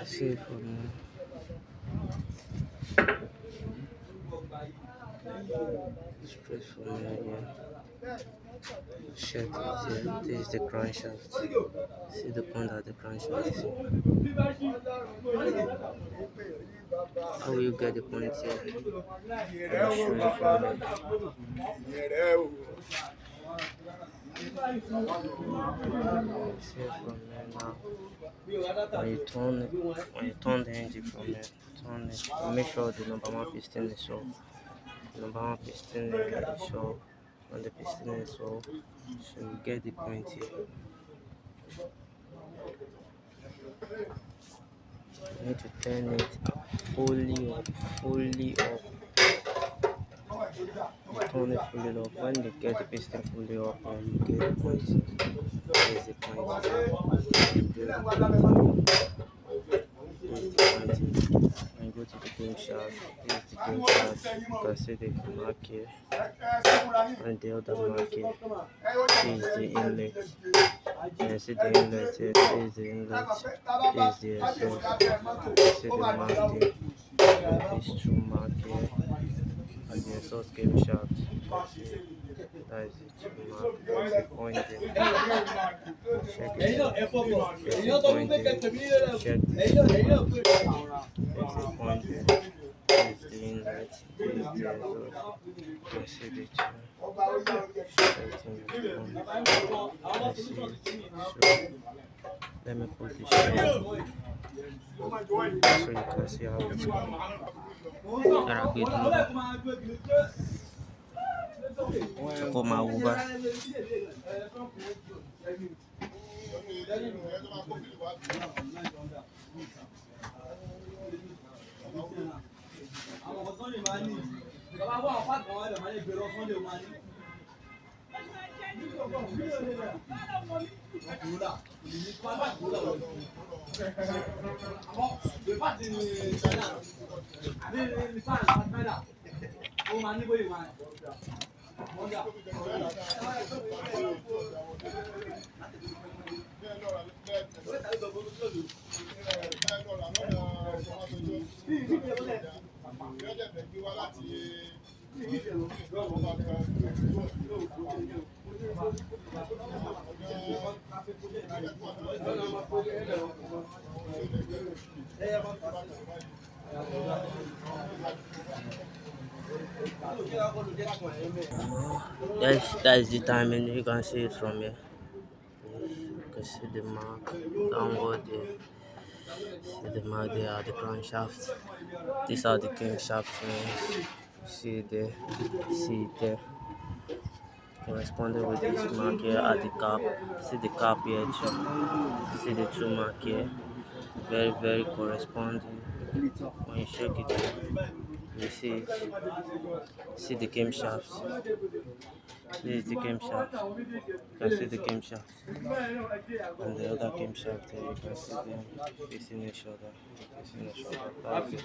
See it from here. Straight from here, yeah. Shirt is here. This is the crankshaft. See the point at the crankshaft. How will you get the point here? I'll show you from here. See it from here now. When you turn the engine from here, turn it. Make sure the number one piston is off. Number one piston is off. When the piston is off, so you get the point here. You need to turn it fully up, fully up. You turn it fully up. When you get the piston fully up, you get the point. There is the point. There is the point. When you go to the game shaft, this is the game shaft. You can see the mark here and the other mark here. This is the inlet. You can see the inlet here. This is the inlet. This is the exhaust. You see the mark here. These two mark here. And the exhaust game shaft. That is the two mark. There's a point there. Check it. There's a point there. Check this mark. There's a point there. This is the inlet. This is the exhaust. You can see the two. I see it. So let me put this here so you can see how it's going. Check my Uber. That's the timing. You can see it from here. You can see the mark downward there. See the mark there at the crankshaft. These are the king shaft ones. See it there. See it there. Corresponding with this mark here at the cap. See the cap here too. See the two mark here. Very corresponding. When you shake it here, you see it. See the game shaft. This is the game shaft. You can see the game shaft. And the other game shaft here, you can see them facing each other. That's the